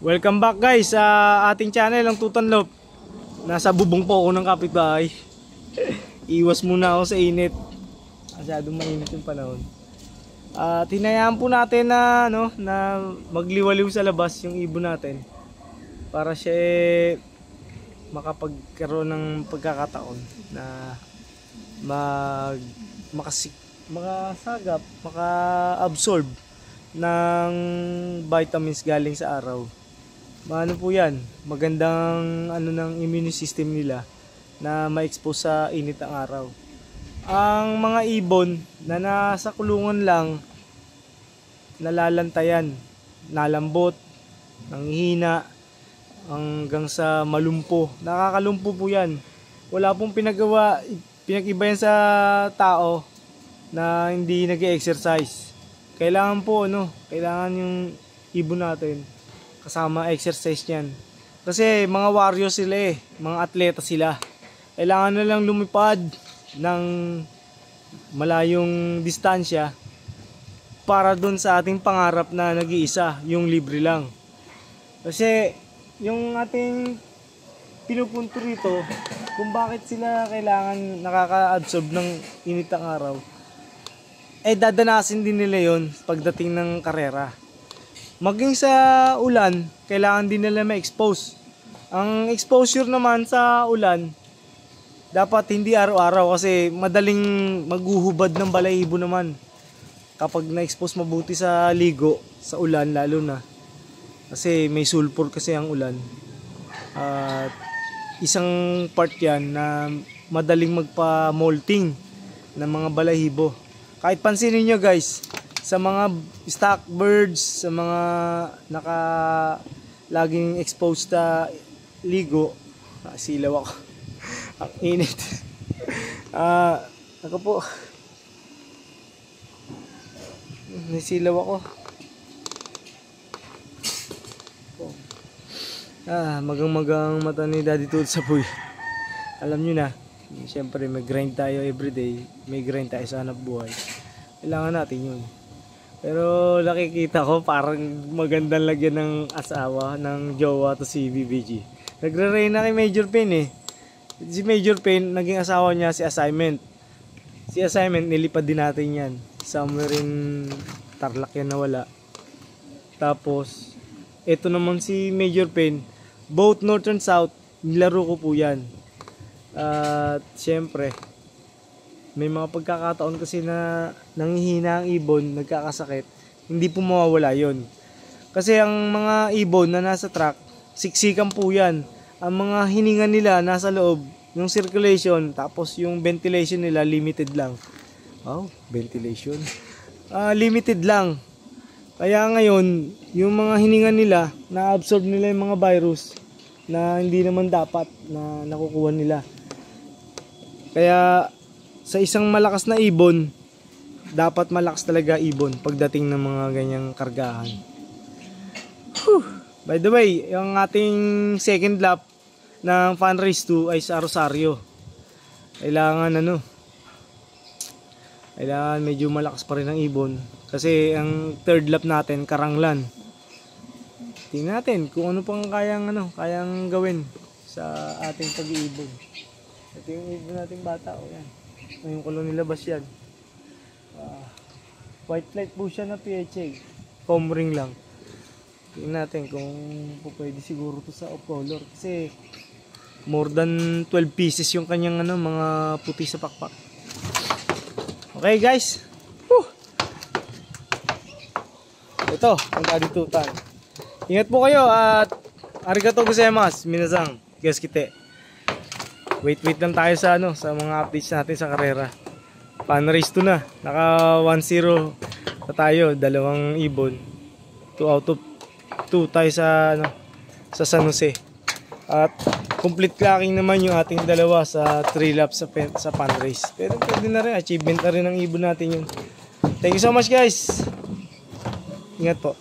Welcome back guys sa ating channel, ang Tutanlop. Nasa bubong po ako ng kapitbahay. Iwas muna ako sa init. Masyadong mainit yung panahon. Hinayaan po natin na, na magliwaliw sa labas yung ibon natin. Para siya makapagkaroon ng pagkakataon na makasagap, maka-absorb ng vitamins galing sa araw. Ano po yan, magandang ng immune system nila na ma-expose sa init ng araw. Ang mga ibon na nasa kulungan lang, nalalantayan, nalambot, nanghihina, hanggang sa malumpo. Nakakalumpo po yan. Wala pong pinag-iba yan sa tao na hindi nag-exercise. Kailangan po, kailangan yung ibon natin kasama exercise niyan. Kasi mga warrior sila mga atleta sila. Kailangan na lang lumipad ng malayong distansya para dun sa ating pangarap na nag-iisa, yung libre lang. Kasi yung ating pinupunto rito, kung bakit sila kailangan nakaka-absorb ng init ng araw, dadanasin din nila yon pagdating ng karera. Maging sa ulan, kailangan din nila ma-expose. Ang exposure naman sa ulan, dapat hindi araw-araw kasi madaling maghuhubad ng balahibo naman. Kapag na-expose mabuti sa ligo, sa ulan lalo na. Kasi may sulfur kasi ang ulan. At isang part yan na madaling magpa-molting ng mga balahibo. Kahit pansinin nyo guys, sa mga stock birds, sa mga laging exposed na ligo, silaw ako. Ang init. Ako po. Nasilaw ako. Magang mata ni Daddy Toad sa puy. Alam nyo na, siyempre may grind tayo everyday, may grind tayo sa hanap buhay. Kailangan natin yun. Pero nakikita ko parang magandang lagyan ng asawa, ng jowa to si BBG. Nagre-reyna kay Major Pain Si Major Pain, naging asawa niya si Assignment. Si Assignment, nilipad din natin yan. Somewhere in Tarlac yan nawala. Tapos, ito naman si Major Pain, both North and South, nilaro ko po yan. At syempre, may mga pagkakataon kasi na nanghihina ang ibon, nagkakasakit, hindi po mawawala yon. Kasi ang mga ibon na nasa track, siksikan po yan. Ang mga hininga nila nasa loob, yung circulation, tapos yung ventilation nila limited lang. Wow, ventilation. Limited lang. Kaya ngayon, yung mga hininga nila, na-absorb nila yung mga virus na hindi naman dapat na nakukuha nila. Kaya sa isang malakas na ibon, dapat malakas talaga ibon pagdating ng mga ganyang kargahan. By the way, yung ating second lap ng Fan Race 2 ay sa Rosario. Kailangan medyo malakas pa rin ang ibon. Kasi ang third lap natin, Karanglan. Tingnan natin kung ano pang kayang gawin sa ating pag-iibon. Ito yung ibon nating bata. Yan. Ngayon ko lang nilabas yan. White flight po siya na PHA. Foam ring lang. Tingnan natin kung pwede siguro to sa off-color. Kasi more than 12 pieces yung kanyang mga puti sa pakpak. Okay guys. Ito, ang Daddy Tutan. Ingat po kayo at arigatou gozaimasu, minasang. Guys, kite. Wait lang tayo sa sa mga updates natin sa karera. Fan race 2 na. Naka 1-0 na tayo, dalawang ibon. 2 out of 2 tayo sa sa San Jose. At complete clacking naman yung ating dalawa sa 3 laps sa fan race. Pero pwede na rin, achievement na rin ng ibon natin yun. Thank you so much guys. Ingat po.